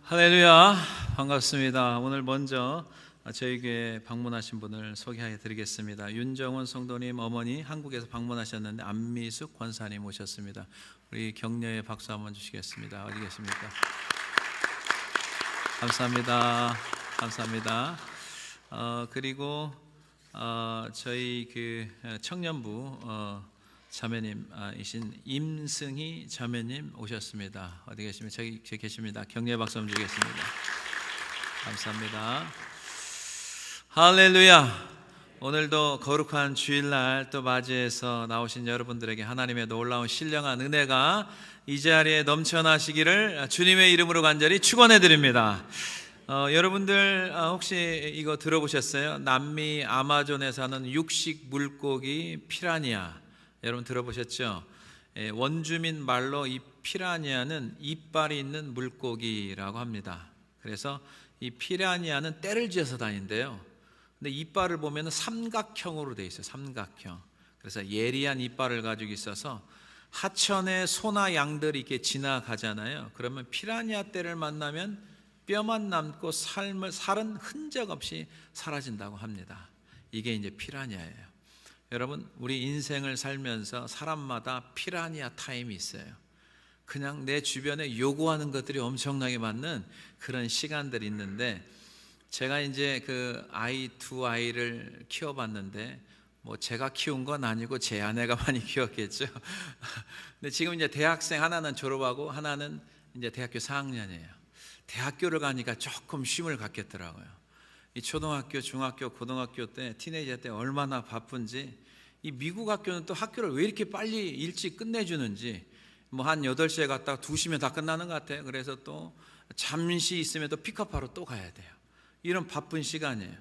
할렐루야, 반갑습니다. 오늘 먼저 저희 교회 방문하신 분을 소개해 드리겠습니다. 윤정원 성도님 어머니 한국에서 방문하셨는데 안미숙 권사님 오셨습니다. 우리 격려의 박수 한번 주시겠습니다. 어디 계십니까? 감사합니다. 감사합니다. 그리고 저희 그 청년부 자매님이신 임승희 자매님 오셨습니다. 어디 계시면 저기 계십니다. 격려의 박수 한번 주겠습니다. 감사합니다. 할렐루야. 오늘도 거룩한 주일날 또 맞이해서 나오신 여러분들에게 하나님의 놀라운 신령한 은혜가 이 자리에 넘쳐나시기를 주님의 이름으로 간절히 축원해 드립니다. 여러분들 혹시 이거 들어보셨어요? 남미 아마존에 사는 육식 물고기 피라니아, 여러분 들어보셨죠? 원주민 말로 이 피라니아는 이빨이 있는 물고기라고 합니다. 그래서 이 피라니아는 떼를 지어서 다닌대요. 근데 이빨을 보면 삼각형으로 돼 있어요. 삼각형. 그래서 예리한 이빨을 가지고 있어서 하천에 소나 양들이 이렇게 지나가잖아요. 그러면 피라니아 떼를 만나면 뼈만 남고 살은 흔적 없이 사라진다고 합니다. 이게 이제 피라니아예요. 여러분, 우리 인생을 살면서 사람마다 피라니아 타임이 있어요. 그냥 내 주변에 요구하는 것들이 엄청나게 많은 그런 시간들이 있는데, 제가 이제 두 아이를 키워봤는데, 뭐 제가 키운 건 아니고 제 아내가 많이 키웠겠죠. 근데 지금 이제 대학생 하나는 졸업하고 하나는 이제 대학교 4학년이에요. 대학교를 가니까 조금 쉼을 갖겠더라고요. 이 초등학교, 중학교, 고등학교 때, 티네이저 때 얼마나 바쁜지, 이 미국 학교는 또 학교를 왜 이렇게 빨리 일찍 끝내주는지, 뭐 한 8시에 갔다가 2시면 다 끝나는 것 같아요. 그래서 또 잠시 있으면 또 픽업하러 또 가야 돼요. 이런 바쁜 시간이에요.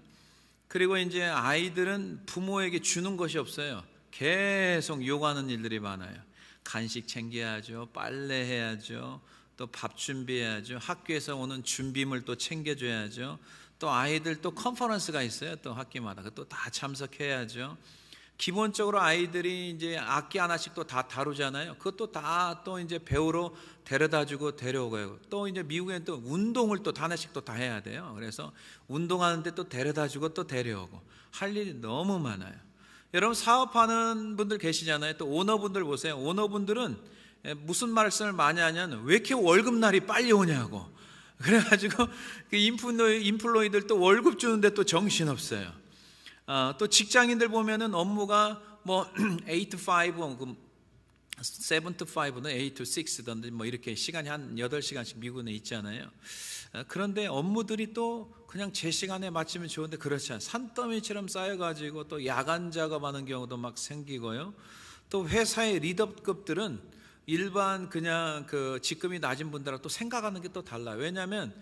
그리고 이제 아이들은 부모에게 주는 것이 없어요. 계속 요구하는 일들이 많아요. 간식 챙겨야죠, 빨래해야죠, 또 밥 준비해야죠, 학교에서 오는 준비물 또 챙겨줘야죠, 또 아이들 또 컨퍼런스가 있어요. 또 학기마다 또 다 참석해야죠. 기본적으로 아이들이 이제 악기 하나씩 또 다 다루잖아요. 그것도 다 또 이제 배우러 데려다주고 데려오고요. 또 이제 미국엔 또 운동을 또 하나씩 또 다 해야 돼요. 그래서 운동하는데 또 데려다주고 또 데려오고 할 일이 너무 많아요. 여러분, 사업하는 분들 계시잖아요. 또 오너분들 보세요. 오너분들은 무슨 말씀을 많이 하냐면 왜 이렇게 월급날이 빨리 오냐고. 그래가지고 그 인플로이들 또 월급 주는데 또 정신없어요. 또 직장인들 보면은 업무가 뭐 8 to 5, 7 to 5는 8 to 6던데 뭐 이렇게 시간이 한 8시간씩 미국에 있잖아요. 그런데 업무들이 또 그냥 제 시간에 맞추면 좋은데 그렇지 않아요. 산더미처럼 쌓여가지고 또 야간 작업하는 경우도 막 생기고요. 또 회사의 리더급들은 일반 그냥 직급이 낮은 분들하고 또 생각하는 게 또 달라요. 왜냐하면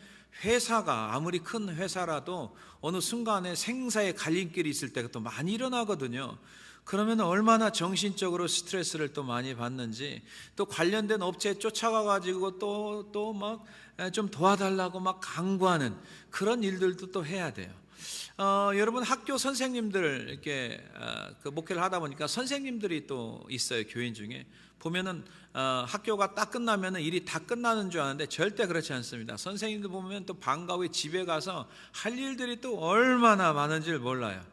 회사가 아무리 큰 회사라도 어느 순간에 생사의 갈림길이 있을 때가 또 많이 일어나거든요. 그러면 얼마나 정신적으로 스트레스를 또 많이 받는지, 또 관련된 업체에 쫓아가가지고 또 막 좀 도와달라고 막 강구하는 그런 일들도 또 해야 돼요. 여러분, 학교 선생님들 이렇게 목회를 하다 보니까 선생님들이 또 있어요. 교인 중에 보면은 학교가 딱 끝나면은 일이 다 끝나는 줄 아는데 절대 그렇지 않습니다. 선생님들 보면 또 방과 후에 집에 가서 할 일들이 또 얼마나 많은지를 몰라요.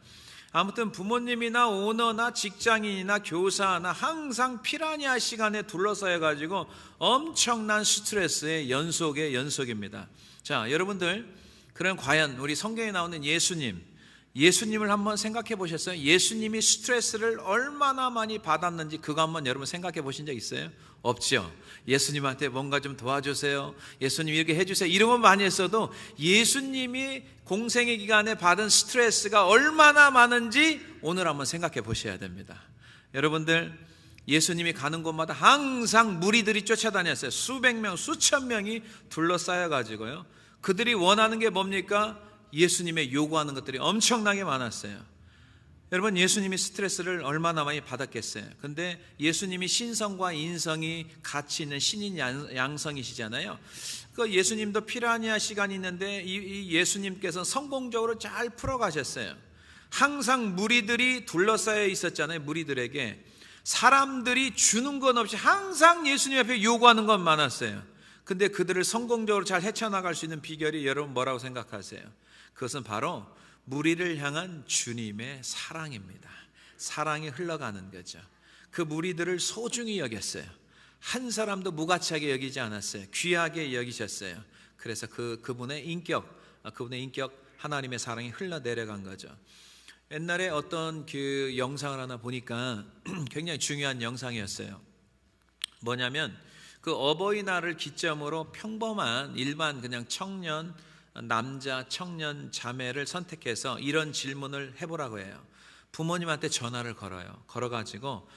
아무튼 부모님이나 오너나 직장인이나 교사나 항상 피라니아 시간에 둘러싸여 가지고 엄청난 스트레스의 연속입니다. 자, 여러분들, 그럼 과연 우리 성경에 나오는 예수님을 한번 생각해 보셨어요? 예수님이 스트레스를 얼마나 많이 받았는지 그거 한번 여러분 생각해 보신 적 있어요? 없죠. 예수님한테 뭔가 좀 도와주세요, 예수님 이렇게 해주세요, 이런 건 많이 했어도 예수님이 공생의 기간에 받은 스트레스가 얼마나 많은지 오늘 한번 생각해 보셔야 됩니다. 여러분들, 예수님이 가는 곳마다 항상 무리들이 쫓아다녔어요. 수백 명, 수천 명이 둘러싸여 가지고요. 그들이 원하는 게 뭡니까? 예수님의 요구하는 것들이 엄청나게 많았어요. 여러분, 예수님이 스트레스를 얼마나 많이 받았겠어요. 근데 예수님이 신성과 인성이 같이 있는 신인 양성이시잖아요. 그 예수님도 피라니아 시간이 있는데 이 예수님께서 성공적으로 잘 풀어가셨어요. 항상 무리들이 둘러싸여 있었잖아요. 무리들에게 사람들이 주는 건 없이 항상 예수님 앞에 요구하는 건 많았어요. 근데 그들을 성공적으로 잘 헤쳐나갈 수 있는 비결이 여러분 뭐라고 생각하세요? 그것은 바로 무리를 향한 주님의 사랑입니다. 사랑이 흘러가는 거죠. 그 무리들을 소중히 여겼어요. 한 사람도 무가치하게 여기지 않았어요. 귀하게 여기셨어요. 그래서 그분의 인격 하나님의 사랑이 흘러내려간 거죠. 옛날에 어떤 그 영상을 하나 보니까 굉장히 중요한 영상이었어요. 뭐냐면 그 어버이날을 기점으로 평범한 일반 그냥 남자 청년 자매를 선택해서 이런 질문을 해보라고 해요. 부모님한테 전화를 걸어가지고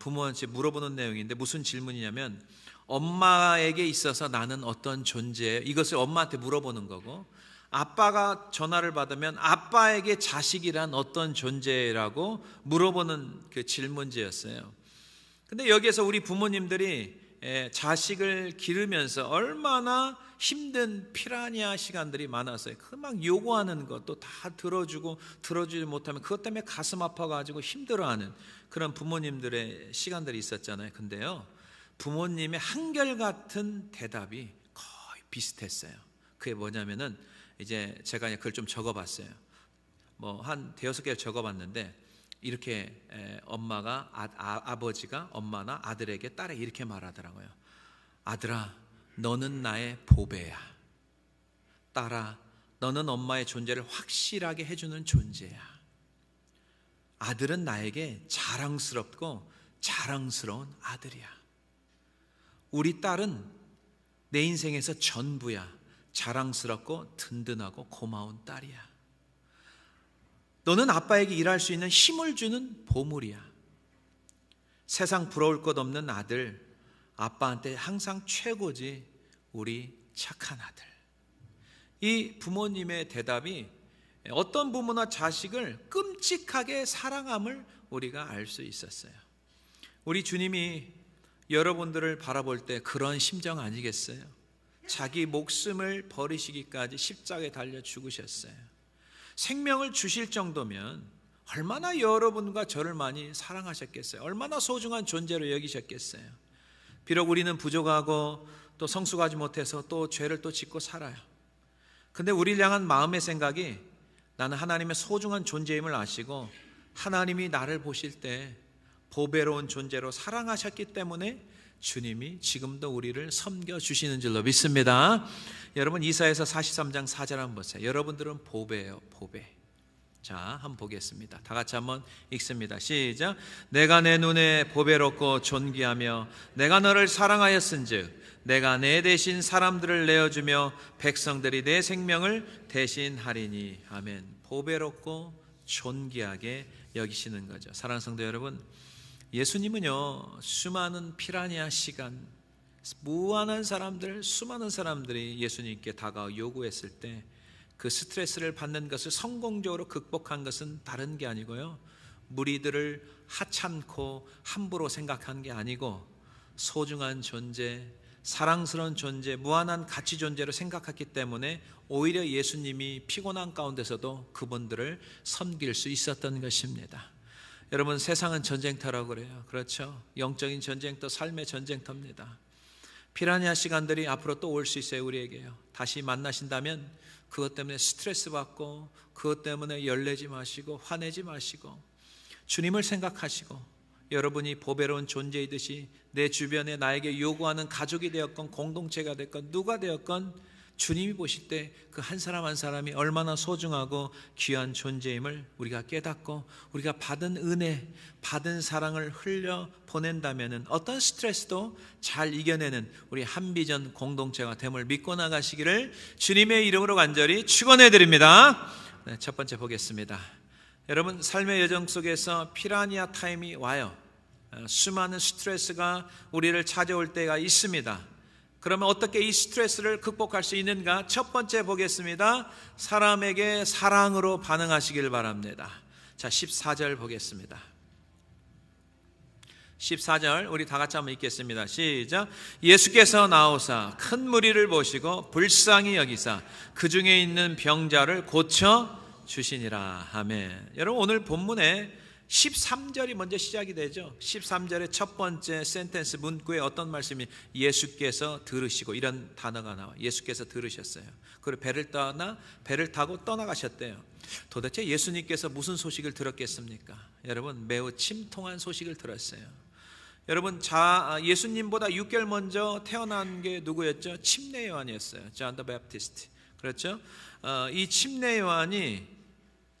부모한테 물어보는 내용인데 무슨 질문이냐면 엄마에게 있어서 나는 어떤 존재예요? 이것을 엄마한테 물어보는 거고, 아빠가 전화를 받으면 아빠에게 자식이란 어떤 존재라고 물어보는 그 질문지였어요. 근데 여기에서 우리 부모님들이 자식을 기르면서 얼마나 힘든 피라니아 시간들이 많았어요. 그 막 요구하는 것도 다 들어주지 못하면 그것 때문에 가슴 아파가지고 힘들어하는 그런 부모님들의 시간들이 있었잖아요. 근데요, 부모님의 한결같은 대답이 거의 비슷했어요. 그게 뭐냐면은 이제 제가 그걸 좀 적어봤어요. 한 대여섯 개를 적어봤는데 이렇게 엄마가 아버지가 엄마나 아들에게 딸에게 이렇게 말하더라고요. 아들아, 너는 나의 보배야. 딸아, 너는 엄마의 존재를 확실하게 해주는 존재야. 아들은 나에게 자랑스럽고 자랑스러운 아들이야. 우리 딸은 내 인생에서 전부야. 자랑스럽고 든든하고 고마운 딸이야. 너는 아빠에게 일할 수 있는 힘을 주는 보물이야. 세상 부러울 것 없는 아들, 아빠한테 항상 최고지. 우리 착한 아들. 이 부모님의 대답이 어떤 부모나 자식을 끔찍하게 사랑함을 우리가 알 수 있었어요. 우리 주님이 여러분들을 바라볼 때 그런 심정 아니겠어요? 자기 목숨을 버리시기까지 십자가에 달려 죽으셨어요. 생명을 주실 정도면 얼마나 여러분과 저를 많이 사랑하셨겠어요? 얼마나 소중한 존재로 여기셨겠어요? 비록 우리는 부족하고 또 성숙하지 못해서 또 죄를 또 짓고 살아요. 근데 우리를 향한 마음의 생각이 나는 하나님의 소중한 존재임을 아시고 하나님이 나를 보실 때 보배로운 존재로 사랑하셨기 때문에 주님이 지금도 우리를 섬겨주시는 줄로 믿습니다. 여러분, 이사야서 43장 4절 한번 보세요. 여러분들은 보배예요, 보배. 자, 한번 보겠습니다. 다 같이 한번 읽습니다. 시작. 내가 내 눈에 보배롭고 존귀하며 내가 너를 사랑하였은즉 내가 내 대신 사람들을 내어주며 백성들이 내 생명을 대신하리니. 아멘. 보배롭고 존귀하게 여기시는 거죠. 사랑하는 성도 여러분, 예수님은요, 수많은 피라니아 시간, 무한한 사람들, 수많은 사람들이 예수님께 다가와 요구했을 때 그 스트레스를 받는 것을 성공적으로 극복한 것은 다른 게 아니고요, 무리들을 하찮고 함부로 생각한 게 아니고 소중한 존재, 사랑스러운 존재, 무한한 가치 존재로 생각했기 때문에 오히려 예수님이 피곤한 가운데서도 그분들을 섬길 수 있었던 것입니다. 여러분, 세상은 전쟁터라고 그래요. 그렇죠? 영적인 전쟁터, 삶의 전쟁터입니다. 피라니아 시간들이 앞으로 또 올 수 있어요. 우리에게요. 다시 만나신다면 그것 때문에 스트레스 받고 그것 때문에 열내지 마시고 화내지 마시고 주님을 생각하시고 여러분이 보배로운 존재이듯이 내 주변에 나에게 요구하는 가족이 되었건 공동체가 됐건 누가 되었건 주님이 보실 때 그 한 사람 한 사람이 얼마나 소중하고 귀한 존재임을 우리가 깨닫고 우리가 받은 은혜, 받은 사랑을 흘려 보낸다면 어떤 스트레스도 잘 이겨내는 우리 한비전 공동체가 됨을 믿고 나가시기를 주님의 이름으로 간절히 축원해 드립니다. 네, 첫 번째 보겠습니다. 여러분, 삶의 여정 속에서 피라니아 타임이 와요. 수많은 스트레스가 우리를 찾아올 때가 있습니다. 그러면 어떻게 이 스트레스를 극복할 수 있는가? 첫 번째 보겠습니다. 사람에게 사랑으로 반응하시길 바랍니다. 자, 14절 보겠습니다. 14절 우리 다 같이 한번 읽겠습니다. 시작. 예수께서 나오사 큰 무리를 보시고 불쌍히 여기사 그 중에 있는 병자를 고쳐 주시니라. 아멘. 여러분, 오늘 본문에 13절이 먼저 시작이 되죠. 13절의 첫 번째 센텐스 문구에 어떤 말씀이 예수께서 들으시고 이런 단어가 나와. 예수께서 들으셨어요. 그리고 배를 타고 떠나가셨대요. 도대체 예수님께서 무슨 소식을 들었겠습니까? 여러분, 매우 침통한 소식을 들었어요. 여러분, 예수님보다 6개월 먼저 태어난 게 누구였죠? 침례 요한이었어요. 존 더 베프티스트. 그렇죠? 이 침례 요한이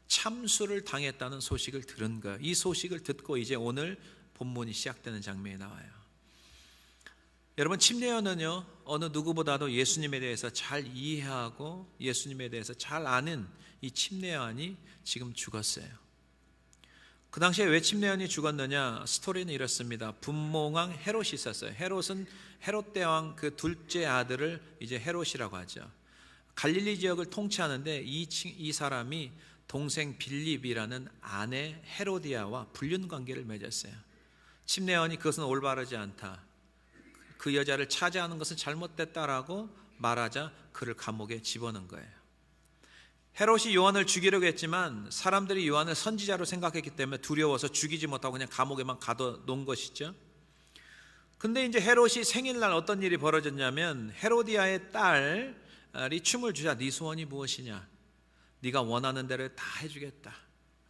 참수를 당했다는 소식을 들은 거예요. 이 소식을 듣고 이제 오늘 본문이 시작되는 장면이 나와요. 여러분, 침례 요한은요, 어느 누구보다도 예수님에 대해서 잘 이해하고 예수님에 대해서 잘 아는 이 침례 요한이 지금 죽었어요. 그 당시에 왜 침례 요한이 죽었느냐? 스토리는 이렇습니다. 분몽왕 헤롯이 있었어요. 헤롯은 헤롯 대왕 그 둘째 아들을 이제 헤롯이라고 하죠. 갈릴리 지역을 통치하는데 이 사람이 동생 빌립이라는 아내 헤로디아와 불륜 관계를 맺었어요. 침례 요한이 그것은 올바르지 않다, 그 여자를 차지하는 것은 잘못됐다라고 말하자 그를 감옥에 집어넣은 거예요. 헤롯이 요한을 죽이려고 했지만 사람들이 요한을 선지자로 생각했기 때문에 두려워서 죽이지 못하고 그냥 감옥에만 가둬놓은 것이죠. 근데 이제 헤롯이 생일날 어떤 일이 벌어졌냐면, 헤로디아의 딸이 춤을 추자 네 소원이 무엇이냐, 네가 원하는 대로 다 해주겠다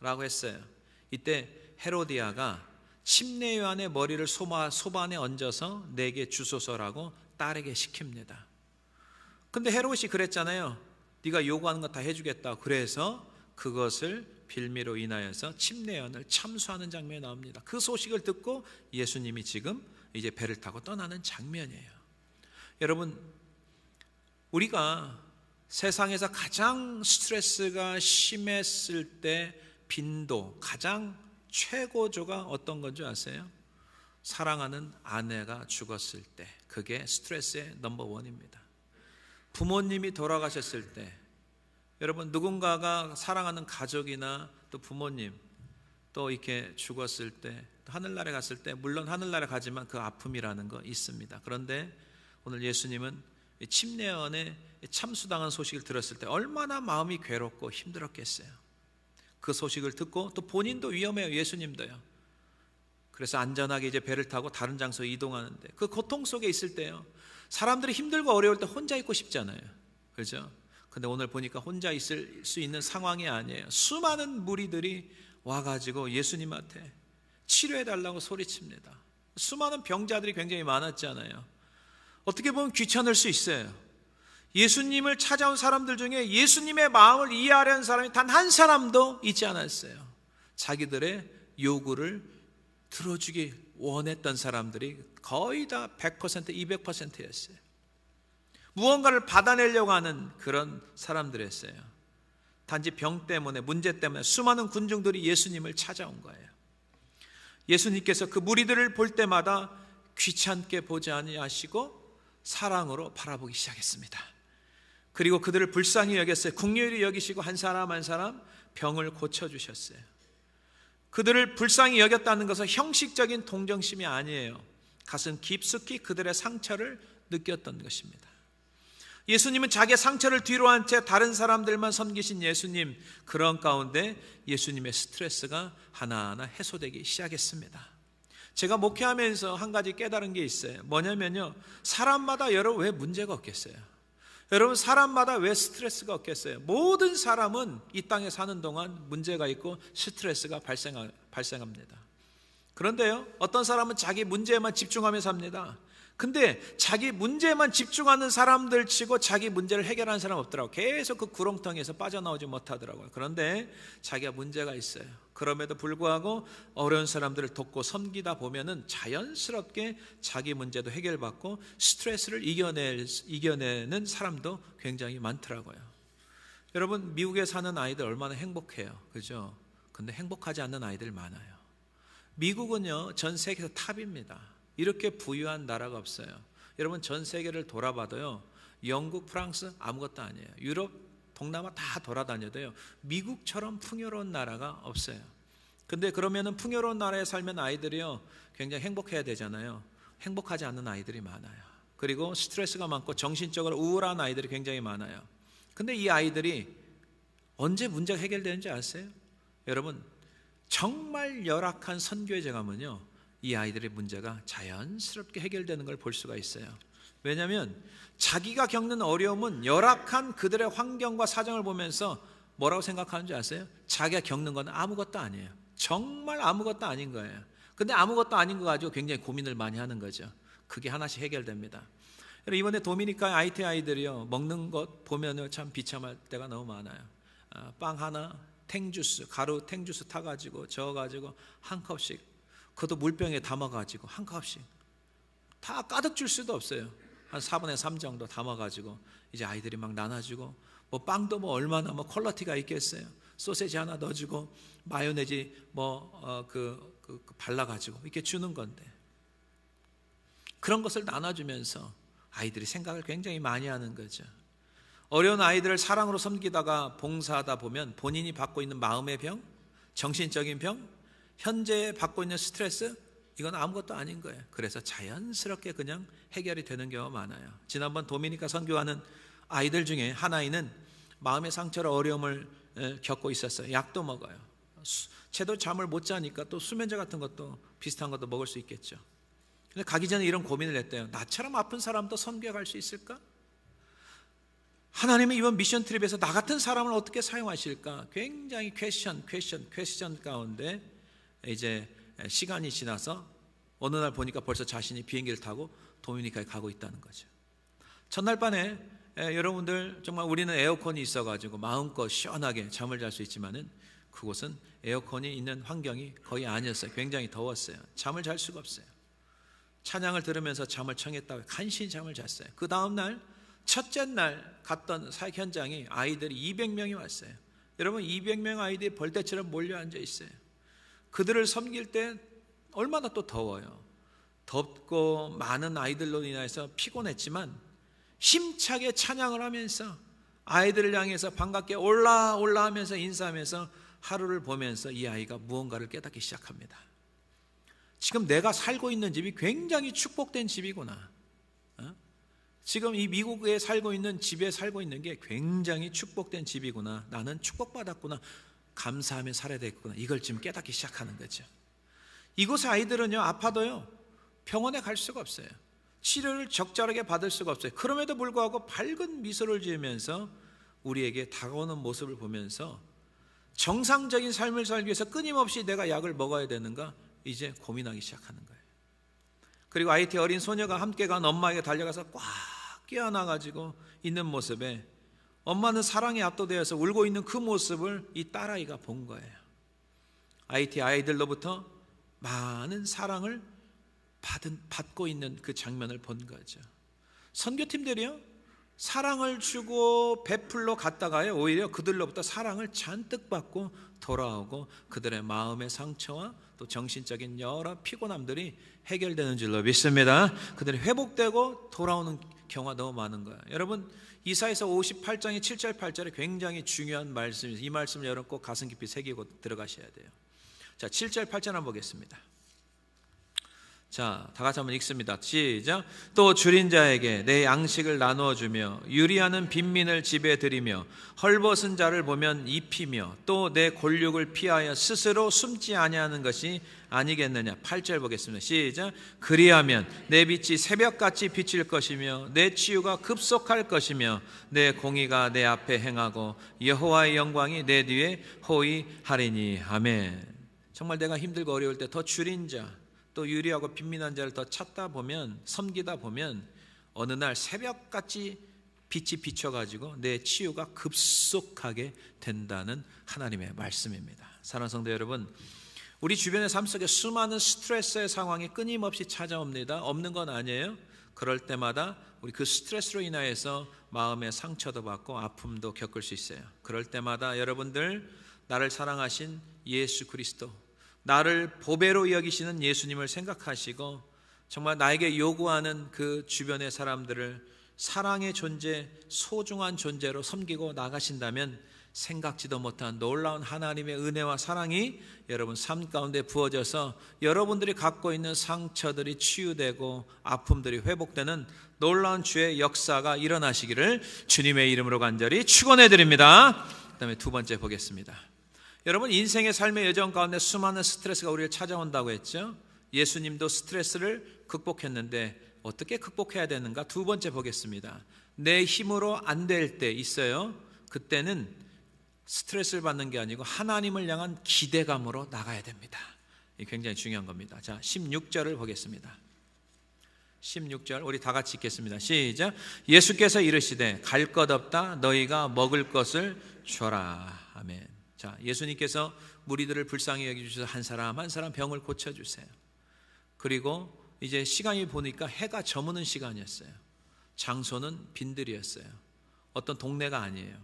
라고 했어요. 이때 헤로디아가 침례 요한의 머리를 소반에 얹어서 내게 주소서라고 딸에게 시킵니다. 근데 헤롯이 그랬잖아요. 네가 요구하는 거 다 해주겠다. 그래서 그것을 빌미로 인하여서 침례 요한을 참수하는 장면이 나옵니다. 그 소식을 듣고 예수님이 지금 이제 배를 타고 떠나는 장면이에요. 여러분, 우리가 세상에서 가장 스트레스가 심했을 때 빈도, 가장 최고조가 어떤 건지 아세요? 사랑하는 아내가 죽었을 때, 그게 스트레스의 넘버원입니다. 부모님이 돌아가셨을 때, 여러분, 누군가가 사랑하는 가족이나 또 부모님 또 이렇게 죽었을 때, 하늘나라에 갔을 때, 물론 하늘나라에 가지만 그 아픔이라는 거 있습니다. 그런데 오늘 예수님은 침례 요한의 참수당한 소식을 들었을 때 얼마나 마음이 괴롭고 힘들었겠어요. 그 소식을 듣고 또 본인도 위험해요. 예수님도요. 그래서 안전하게 이제 배를 타고 다른 장소에 이동하는데, 그 고통 속에 있을 때요, 사람들이 힘들고 어려울 때 혼자 있고 싶잖아요. 그렇죠? 근데 오늘 보니까 혼자 있을 수 있는 상황이 아니에요. 수많은 무리들이 와가지고 예수님한테 치료해달라고 소리칩니다. 수많은 병자들이 굉장히 많았잖아요. 어떻게 보면 귀찮을 수 있어요. 예수님을 찾아온 사람들 중에 예수님의 마음을 이해하려는 사람이 단 한 사람도 있지 않았어요. 자기들의 요구를 들어주기 원했던 사람들이 거의 다 100%, 200%였어요. 무언가를 받아내려고 하는 그런 사람들이었어요. 단지 병 때문에, 문제 때문에 수많은 군중들이 예수님을 찾아온 거예요. 예수님께서 그 무리들을 볼 때마다 귀찮게 보지 아니하시고 사랑으로 바라보기 시작했습니다. 그리고 그들을 불쌍히 여겼어요. 긍휼히 여기시고 한 사람 한 사람 병을 고쳐주셨어요. 그들을 불쌍히 여겼다는 것은 형식적인 동정심이 아니에요. 가슴 깊숙이 그들의 상처를 느꼈던 것입니다. 예수님은 자기의 상처를 뒤로 한 채 다른 사람들만 섬기신 예수님, 그런 가운데 예수님의 스트레스가 하나하나 해소되기 시작했습니다. 제가 목회하면서 한 가지 깨달은 게 있어요. 뭐냐면요, 사람마다 여러분 왜 문제가 없겠어요? 여러분, 사람마다 왜 스트레스가 없겠어요? 모든 사람은 이 땅에 사는 동안 문제가 있고 스트레스가 발생합니다. 그런데요, 어떤 사람은 자기 문제에만 집중하며 삽니다. 근데 자기 문제에만 집중하는 사람들 치고 자기 문제를 해결하는 사람 없더라고요. 계속 그 구렁텅이에서 빠져나오지 못하더라고요. 그런데 자기가 문제가 있어요. 그럼에도 불구하고 어려운 사람들을 돕고 섬기다 보면은 자연스럽게 자기 문제도 해결받고 스트레스를 이겨내는 사람도 굉장히 많더라고요. 여러분, 미국에 사는 아이들 얼마나 행복해요. 그죠? 근데 행복하지 않는 아이들 많아요. 미국은요, 전 세계에서 탑입니다. 이렇게 부유한 나라가 없어요. 여러분, 전 세계를 돌아봐도요, 영국, 프랑스 아무것도 아니에요. 유럽, 동남아 다 돌아다녀도요, 미국처럼 풍요로운 나라가 없어요. 근데 그러면은 풍요로운 나라에 살면 아이들이요, 굉장히 행복해야 되잖아요. 행복하지 않는 아이들이 많아요. 그리고 스트레스가 많고 정신적으로 우울한 아이들이 굉장히 많아요. 근데 이 아이들이 언제 문제가 해결되는지 아세요? 여러분, 정말 열악한 선교제 가면요, 이 아이들의 문제가 자연스럽게 해결되는 걸 볼 수가 있어요. 왜냐하면 자기가 겪는 어려움은 열악한 그들의 환경과 사정을 보면서 뭐라고 생각하는 줄 아세요? 자기가 겪는 건 아무것도 아니에요. 정말 아무것도 아닌 거예요. 근데 아무것도 아닌 거 가지고 굉장히 고민을 많이 하는 거죠. 그게 하나씩 해결됩니다. 이번에 도미니카 IT 아이들이요, 먹는 것 보면 참 비참할 때가 너무 많아요. 빵 하나, 탱주스, 가루 탱주스 타가지고 저어가지고 한 컵씩, 그것도 물병에 담아가지고 한 컵씩 다 가득 줄 수도 없어요. 한 4분의 3 정도 담아가지고 이제 아이들이 막 나눠주고, 뭐 빵도 뭐 얼마나 뭐 퀄리티가 있겠어요. 소세지 하나 넣어주고 마요네즈 발라가지고 이렇게 주는 건데, 그런 것을 나눠주면서 아이들이 생각을 굉장히 많이 하는 거죠. 어려운 아이들을 사랑으로 섬기다가 봉사하다 보면 본인이 받고 있는 마음의 병, 정신적인 병, 현재 받고 있는 스트레스, 이건 아무것도 아닌 거예요. 그래서 자연스럽게 그냥 해결이 되는 경우가 많아요. 지난번 도미니카 선교하는 아이들 중에 한 아이는 마음의 상처로 어려움을 겪고 있었어요. 약도 먹어요. 제대로 잠을 못 자니까 또 수면제 같은 것도 비슷한 것도 먹을 수 있겠죠. 근데 가기 전에 이런 고민을 했대요. 나처럼 아픈 사람도 선교에 갈 수 있을까? 하나님은 이번 미션 트립에서 나 같은 사람을 어떻게 사용하실까? 굉장히 퀘스천 가운데 이제 시간이 지나서 어느 날 보니까 벌써 자신이 비행기를 타고 도미니카에 가고 있다는 거죠. 첫날 밤에 여러분들 정말 우리는 에어컨이 있어가지고 마음껏 시원하게 잠을 잘 수 있지만은 그곳은 에어컨이 있는 환경이 거의 아니었어요. 굉장히 더웠어요. 잠을 잘 수가 없어요. 찬양을 들으면서 잠을 청했다고 간신히 잠을 잤어요. 그 다음날 첫째 날 갔던 사역 현장에 아이들이 200명이 왔어요. 여러분, 200명 아이들이 벌떼처럼 몰려 앉아 있어요. 그들을 섬길 때 얼마나 또 더워요. 덥고 많은 아이들로 인해서 피곤했지만 힘차게 찬양을 하면서 아이들을 향해서 반갑게 올라 하면서 인사하면서 하루를 보면서 이 아이가 무언가를 깨닫기 시작합니다. 지금 내가 살고 있는 집이 굉장히 축복된 집이구나. 지금 이 미국에 살고 있는 집에 살고 있는 게 굉장히 축복된 집이구나. 나는 축복받았구나. 감사하며 살아야 되겠구나. 이걸 지금 깨닫기 시작하는 거죠. 이곳의 아이들은요, 아파도요 병원에 갈 수가 없어요. 치료를 적절하게 받을 수가 없어요. 그럼에도 불구하고 밝은 미소를 지으면서 우리에게 다가오는 모습을 보면서 정상적인 삶을 살기 위해서 끊임없이 내가 약을 먹어야 되는가 이제 고민하기 시작하는 거예요. 그리고 IT 어린 소녀가 함께 간 엄마에게 달려가서 꽉 껴안아가지고 있는 모습에 엄마는 사랑에 압도되어서 울고 있는 그 모습을 이 딸아이가 본 거예요. IT 아이들로부터 많은 사랑을 받고 있는 그 장면을 본 거죠. 선교팀들이요, 사랑을 주고 베풀러 갔다가요 오히려 그들로부터 사랑을 잔뜩 받고 돌아오고 그들의 마음의 상처와 또 정신적인 여러 피곤함들이 해결되는 줄로 믿습니다. 그들이 회복되고 돌아오는 경우가 너무 많은 거예요. 여러분, 이사야서 58장의 7절 8절에 굉장히 중요한 말씀이에요. 이 말씀을 여러분 꼭 가슴 깊이 새기고 들어가셔야 돼요. 자, 7절 8절 한번 보겠습니다. 자, 다 같이 한번 읽습니다. 시작. 또 줄인 자에게 내 양식을 나누어 주며 유리하는 빈민을 집에 들이며 헐벗은 자를 보면 입히며 또 내 골육을 피하여 스스로 숨지 아니하는 것이 아니겠느냐. 8절 보겠습니다. 시작. 그리하면 내 빛이 새벽같이 비칠 것이며 내 치유가 급속할 것이며 내 공의가 내 앞에 행하고 여호와의 영광이 내 뒤에 호위하리니. 아멘. 정말 내가 힘들고 어려울 때 더 줄인 자, 또 유리하고 빈민한 자를 더 찾다 보면, 섬기다 보면 어느 날 새벽같이 빛이 비춰가지고 내 치유가 급속하게 된다는 하나님의 말씀입니다. 사랑하는 성도 여러분, 우리 주변의 삶 속에 수많은 스트레스의 상황이 끊임없이 찾아옵니다. 없는 건 아니에요. 그럴 때마다 우리 그 스트레스로 인하여서 마음의 상처도 받고 아픔도 겪을 수 있어요. 그럴 때마다 여러분들, 나를 사랑하신 예수 그리스도, 나를 보배로 여기시는 예수님을 생각하시고 정말 나에게 요구하는 그 주변의 사람들을 사랑의 존재, 소중한 존재로 섬기고 나가신다면 생각지도 못한 놀라운 하나님의 은혜와 사랑이 여러분 삶 가운데 부어져서 여러분들이 갖고 있는 상처들이 치유되고 아픔들이 회복되는 놀라운 주의 역사가 일어나시기를 주님의 이름으로 간절히 축원해 드립니다. 그 다음에 두 번째 보겠습니다. 여러분, 인생의 삶의 여정 가운데 수많은 스트레스가 우리를 찾아온다고 했죠. 예수님도 스트레스를 극복했는데 어떻게 극복해야 되는가? 두 번째 보겠습니다. 내 힘으로 안 될 때 있어요. 그때는 스트레스를 받는 게 아니고 하나님을 향한 기대감으로 나가야 됩니다. 이게 굉장히 중요한 겁니다. 자, 16절을 보겠습니다. 16절 우리 다 같이 읽겠습니다. 시작. 예수께서 이르시되 갈 것 없다 너희가 먹을 것을 줘라. 아멘. 자, 예수님께서 무리들을 불쌍히 여겨주셔서 한 사람 한 사람 병을 고쳐주세요. 그리고 이제 시간이 보니까 해가 저무는 시간이었어요. 장소는 빈들이었어요. 어떤 동네가 아니에요.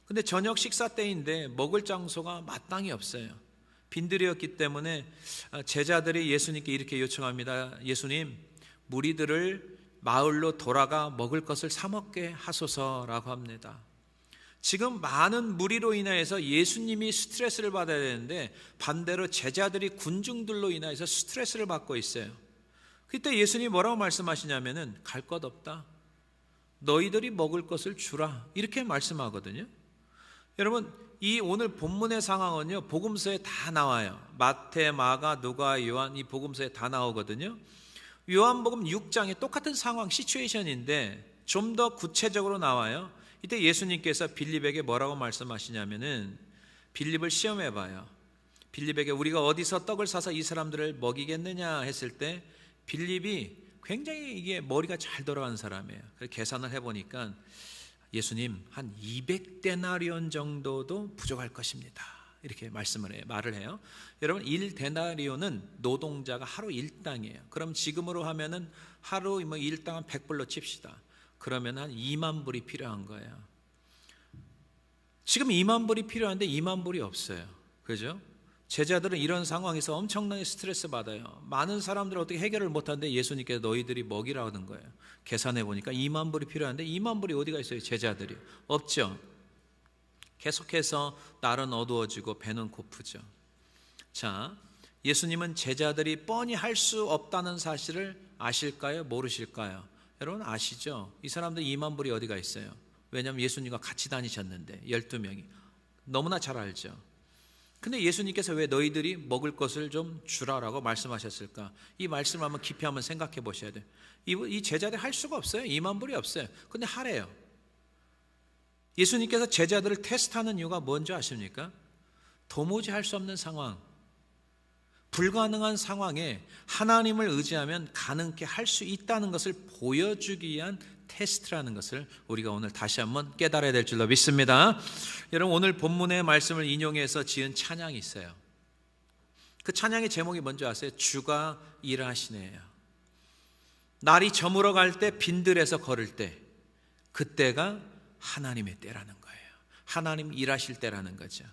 근데 저녁 식사 때인데 먹을 장소가 마땅히 없어요. 빈들이었기 때문에 제자들이 예수님께 이렇게 요청합니다. 예수님, 무리들을 마을로 돌아가 먹을 것을 사 먹게 하소서라고 합니다. 지금 많은 무리로 인하여서 예수님이 스트레스를 받아야 되는데 반대로 제자들이 군중들로 인하여서 스트레스를 받고 있어요. 그때 예수님이 뭐라고 말씀하시냐면은 갈 것 없다. 너희들이 먹을 것을 주라. 이렇게 말씀하거든요. 여러분, 이 오늘 본문의 상황은요, 복음서에 다 나와요. 마태, 마가, 누가, 요한 이 복음서에 다 나오거든요. 요한복음 6장에 똑같은 상황, 시츄에이션인데 좀 더 구체적으로 나와요. 이때 예수님께서 빌립에게 뭐라고 말씀하시냐면은 빌립을 시험해 봐요. 빌립에게 우리가 어디서 떡을 사서 이 사람들을 먹이겠느냐 했을 때 빌립이 굉장히 이게 머리가 잘 돌아가는 사람이에요. 그래서 계산을 해보니까 예수님 한 200데나리온 정도도 부족할 것입니다. 이렇게 말을 해요. 여러분, 1데나리온은 노동자가 하루 일당이에요. 그럼 지금으로 하면은 하루 뭐 일당 한 100불로 칩시다. 그러면 한 2만 불이 필요한 거예요. 지금 2만 불이 필요한데 2만 불이 없어요. 그죠? 제자들은 이런 상황에서 엄청나게 스트레스 받아요. 많은 사람들은 어떻게 해결을 못하는데 예수님께서 너희들이 먹이라는 거예요. 계산해 보니까 2만 불이 필요한데 2만 불이 어디가 있어요? 제자들이 없죠. 계속해서 날은 어두워지고 배는 고프죠. 자, 예수님은 제자들이 뻔히 할 수 없다는 사실을 아실까요? 모르실까요? 여러분 아시죠? 이 사람들 2만 불이 어디가 있어요? 왜냐하면 예수님과 같이 다니셨는데 12명이 너무나 잘 알죠. 근데 예수님께서 왜 너희들이 먹을 것을 좀 주라라고 말씀하셨을까? 이 말씀을 한번 깊이 한번 생각해 보셔야 돼요. 이 제자들 할 수가 없어요. 2만 불이 없어요. 근데 하래요. 예수님께서 제자들을 테스트하는 이유가 뭔지 아십니까? 도무지 할 수 없는 상황, 불가능한 상황에 하나님을 의지하면 가능케 할 수 있다는 것을 보여주기 위한 테스트라는 것을 우리가 오늘 다시 한번 깨달아야 될 줄로 믿습니다. 여러분, 오늘 본문의 말씀을 인용해서 지은 찬양이 있어요. 그 찬양의 제목이 뭔지 아세요? 주가 일하시네요. 날이 저물어 갈 때, 빈들에서 걸을 때, 그때가 하나님의 때라는 거예요. 하나님 일하실 때라는 거죠.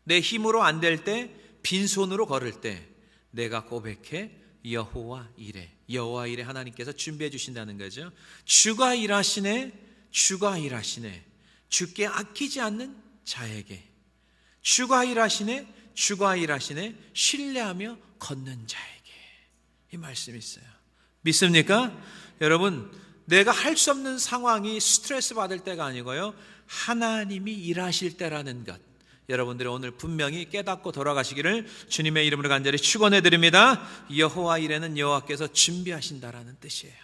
내 힘으로 안 될 때, 빈손으로 걸을 때 내가 고백해 여호와 이레, 여호와 이레 하나님께서 준비해 주신다는 거죠. 주가 일하시네, 주가 일하시네. 주께 아끼지 않는 자에게, 주가 일하시네, 주가 일하시네. 신뢰하며 걷는 자에게. 이 말씀이 있어요. 믿습니까? 여러분, 내가 할 수 없는 상황이 스트레스 받을 때가 아니고요, 하나님이 일하실 때라는 것, 여러분들이 오늘 분명히 깨닫고 돌아가시기를 주님의 이름으로 간절히 축원해 드립니다. 여호와 이레는 여호와께서 준비하신다라는 뜻이에요.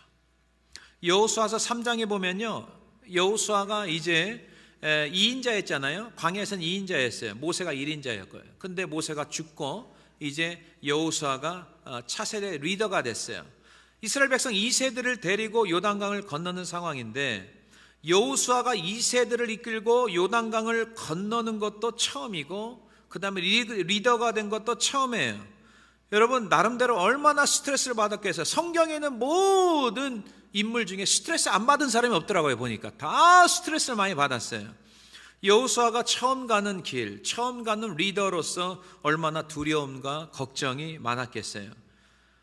여호수아서 3장에 보면요, 여호수아가 이제 2인자였잖아요. 광야에서는 2인자였어요. 모세가 1인자였고요. 근데 모세가 죽고 이제 여호수아가 차세대 리더가 됐어요. 이스라엘 백성 2세들을 데리고 요단강을 건너는 상황인데, 여호수아가 2세들을 이끌고 요단강을 건너는 것도 처음이고 그 다음에 리더가 된 것도 처음이에요. 여러분, 나름대로 얼마나 스트레스를 받았겠어요. 성경에 있는 모든 인물 중에 스트레스 안 받은 사람이 없더라고요. 보니까 다 스트레스를 많이 받았어요. 여호수아가 처음 가는 길, 처음 가는 리더로서 얼마나 두려움과 걱정이 많았겠어요.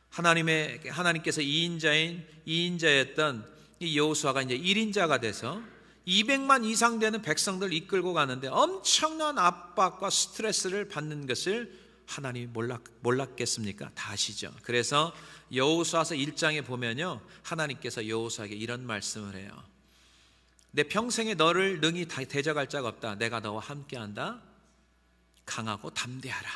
하나님께서 2인자였던 이 여호수아가 이제 1인자가 돼서 200만 이상 되는 백성들을 이끌고 가는데 엄청난 압박과 스트레스를 받는 것을 하나님이 몰랐겠습니까? 다 아시죠. 그래서 여호수아서 1장에 보면요, 하나님께서 여호수아에게 이런 말씀을 해요. 내 평생에 너를 능히 대적할 자가 없다. 내가 너와 함께한다. 강하고 담대하라.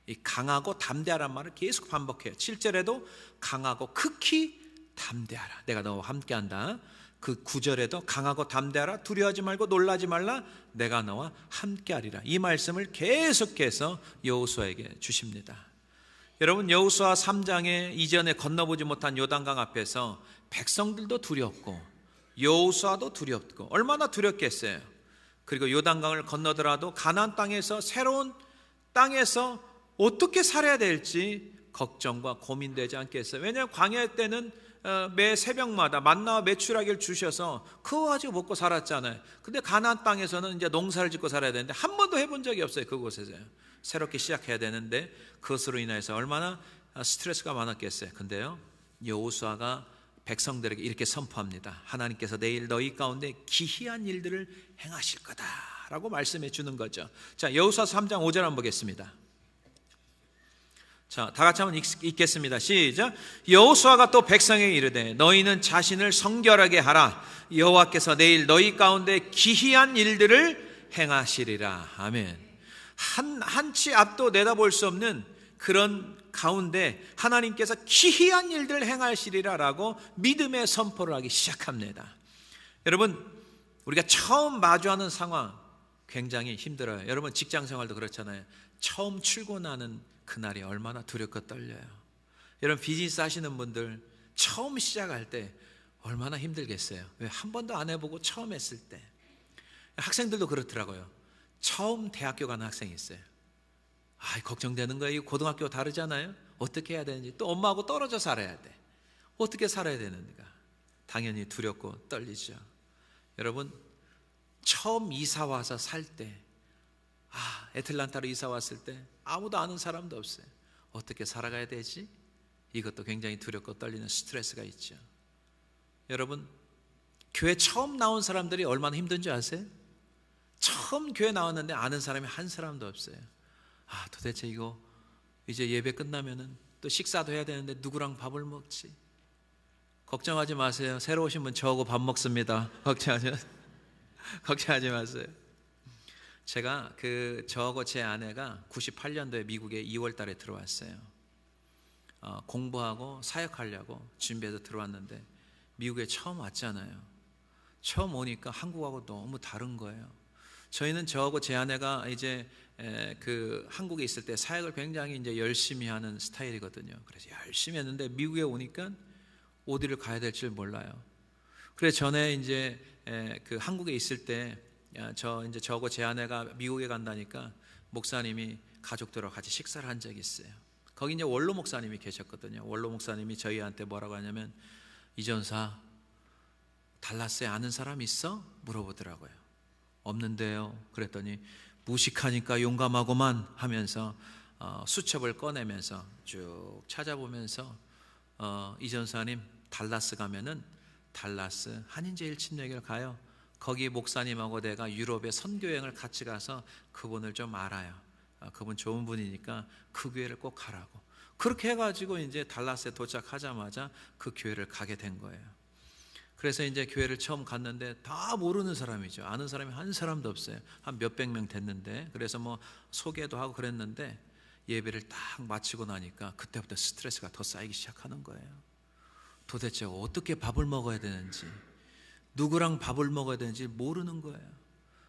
이 강하고 담대하란 말을 계속 반복해요. 7절에도 강하고 극히 담대하라. 내가 너와 함께한다. 그 9절에도 강하고 담대하라. 두려워하지 말고 놀라지 말라. 내가 너와 함께하리라. 이 말씀을 계속해서 여호수아에게 주십니다. 여러분, 여호수아 3장에 이전에 건너보지 못한 요단강 앞에서 백성들도 두렵고 여호수아도 두렵고 얼마나 두렵겠어요. 그리고 요단강을 건너더라도 가나안 땅에서 새로운 땅에서 어떻게 살아야 될지 걱정과 고민되지 않겠어요. 왜냐하면 광야 때는 매 새벽마다 만나와 메추라기를 주셔서 그거 가지고 먹고 살았잖아요. 근데 가나안 땅에서는 이제 농사를 짓고 살아야 되는데 한 번도 해본 적이 없어요. 그곳에서요. 새롭게 시작해야 되는데 그것으로 인해서 얼마나 스트레스가 많았겠어요. 근데요, 여호수아가 백성들에게 이렇게 선포합니다. 하나님께서 내일 너희 가운데 기이한 일들을 행하실 거다라고 말씀해 주는 거죠. 자, 여호수아 3장 5절 한번 보겠습니다. 자, 다 같이 한번 읽겠습니다. 시작. 여호수아가 또 백성에게 이르되 너희는 자신을 성결하게 하라. 여호와께서 내일 너희 가운데 기이한 일들을 행하시리라. 아멘. 한치 앞도 내다볼 수 없는 그런 가운데 하나님께서 기이한 일들을 행하시리라라고 믿음의 선포를 하기 시작합니다. 여러분, 우리가 처음 마주하는 상황 굉장히 힘들어요. 여러분, 직장 생활도 그렇잖아요. 처음 출근하는 그날이 얼마나 두렵고 떨려요. 여러분, 비즈니스 하시는 분들 처음 시작할 때 얼마나 힘들겠어요. 왜? 한 번도 안 해보고 처음 했을 때. 학생들도 그렇더라고요. 처음 대학교 가는 학생이 있어요. 걱정되는 거예요. 고등학교 다르잖아요. 어떻게 해야 되는지, 또 엄마하고 떨어져 살아야 돼. 어떻게 살아야 되는가. 당연히 두렵고 떨리죠. 여러분, 처음 이사 와서 살 때, 애틀란타로 이사 왔을 때 아무도 아는 사람도 없어요. 어떻게 살아가야 되지? 이것도 굉장히 두렵고 떨리는 스트레스가 있죠. 여러분, 교회 처음 나온 사람들이 얼마나 힘든지 아세요? 처음 교회 나왔는데 아는 사람이 한 사람도 없어요. 도대체 이거 이제 예배 끝나면은 또 식사도 해야 되는데 누구랑 밥을 먹지? 걱정하지 마세요. 새로 오신 분 저하고 밥 먹습니다. 걱정하지 마세요. 제가 저하고 제 아내가 98년도에 미국에 2월 달에 들어왔어요. 공부하고 사역하려고 준비해서 들어왔는데 미국에 처음 왔잖아요. 처음 오니까 한국하고 너무 다른 거예요. 저희는 저하고 제 아내가 이제 한국에 있을 때 사역을 굉장히 이제 열심히 하는 스타일이거든요. 그래서 열심히 했는데 미국에 오니까 어디를 가야 될지 몰라요. 그래서 전에 이제 한국에 있을 때 저하고 제 아내가 미국에 간다니까 목사님이 가족들하고 같이 식사를 한 적이 있어요. 거기 이제 원로 목사님이 계셨거든요. 원로 목사님이 저희한테 뭐라고 하냐면, 이전사 달라스에 아는 사람 있어? 물어보더라고요. 없는데요. 그랬더니 무식하니까 용감하고만 하면서 수첩을 꺼내면서 쭉 찾아보면서 이전사님 달라스 가면은 달라스 한인제일침례교를 가요. 거기 목사님하고 내가 유럽에 선교여행을 같이 가서 그분을 좀 알아요. 그분 좋은 분이니까 그 교회를 꼭 가라고. 그렇게 해가지고 이제 달라스에 도착하자마자 그 교회를 가게 된 거예요. 그래서 이제 교회를 처음 갔는데 다 모르는 사람이죠. 아는 사람이 한 사람도 없어요. 한 몇백 명 됐는데, 그래서 뭐 소개도 하고 그랬는데 예배를 딱 마치고 나니까 그때부터 스트레스가 더 쌓이기 시작하는 거예요. 도대체 어떻게 밥을 먹어야 되는지, 누구랑 밥을 먹어야 되는지 모르는 거예요.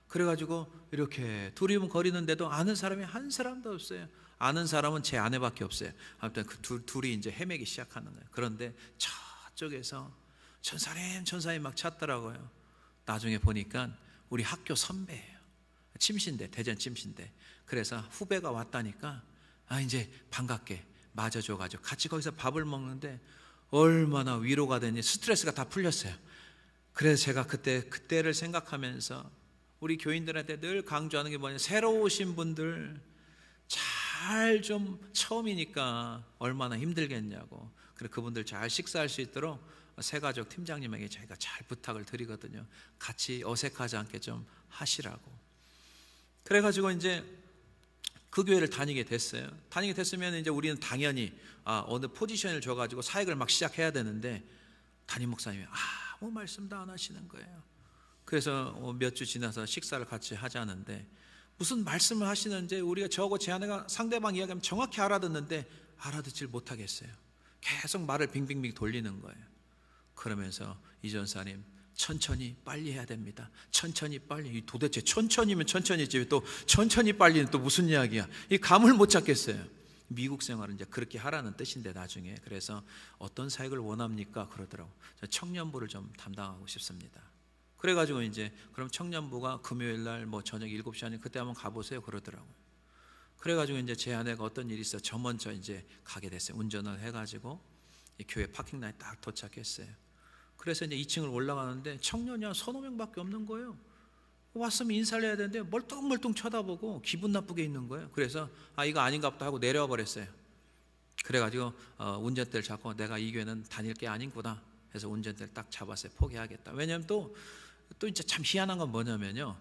그래가지고 이렇게 두리뭉거리는데도 아는 사람이 한 사람도 없어요. 아는 사람은 제 아내밖에 없어요. 아무튼 그 둘이 이제 헤매기 시작하는 거예요. 그런데 저쪽에서 천사님 막 찾더라고요. 나중에 보니까 우리 학교 선배예요. 침신대, 대전 침신대. 그래서 후배가 왔다니까 이제 반갑게 맞아줘가지고 같이 거기서 밥을 먹는데 얼마나 위로가 되니 스트레스가 다 풀렸어요. 그래서 제가 그때를 생각하면서 우리 교인들한테 늘 강조하는 게 뭐냐면, 새로 오신 분들 잘 좀 처음이니까 얼마나 힘들겠냐고. 그래서 그분들 잘 식사할 수 있도록 새가족 팀장님에게 저희가 잘 부탁을 드리거든요. 같이 어색하지 않게 좀 하시라고. 그래가지고 이제 그 교회를 다니게 됐어요. 다니게 됐으면 이제 우리는 당연히 어느 포지션을 줘가지고 사역을 막 시작해야 되는데 담임 목사님이 아무 말씀도 안 하시는 거예요. 그래서 몇 주 지나서 식사를 같이 하자는데 무슨 말씀을 하시는지 우리가 저하고 제 아내가 상대방 이야기하면 정확히 알아듣는데 알아듣질 못하겠어요. 계속 말을 빙빙빙 돌리는 거예요. 그러면서 이 전사님, 천천히 빨리 해야 됩니다. 천천히 빨리. 도대체 천천히면 천천히지 또 천천히 빨리는 또 무슨 이야기야? 이 감을 못 잡겠어요. 미국 생활은 이제 그렇게 하라는 뜻인데 나중에. 그래서 어떤 사역을 원합니까? 그러더라고. 청년부를 좀 담당하고 싶습니다. 그래가지고 이제 그럼 청년부가 금요일 날 뭐 저녁 7시 아니 그때 한번 가보세요. 그러더라고요. 그래가지고 이제 제 아내가 어떤 일이 있어 저 먼저 이제 가게 됐어요. 운전을 해가지고 교회 파킹라인에 딱 도착했어요. 그래서 이제 2층을 올라가는데 청년이 한 서너 명밖에 없는 거예요. 왔으면 인사를 해야 되는데 멀뚱멀뚱 쳐다보고 기분 나쁘게 있는 거예요. 그래서 이거 아닌가 보다 하고 내려와 버렸어요. 그래가지고 운전대를 잡고 내가 이 교회는 다닐 게 아닌구나 해서 운전대를 딱 잡았어요. 포기하겠다. 왜냐하면 또 이제 참 희한한 건 뭐냐면요,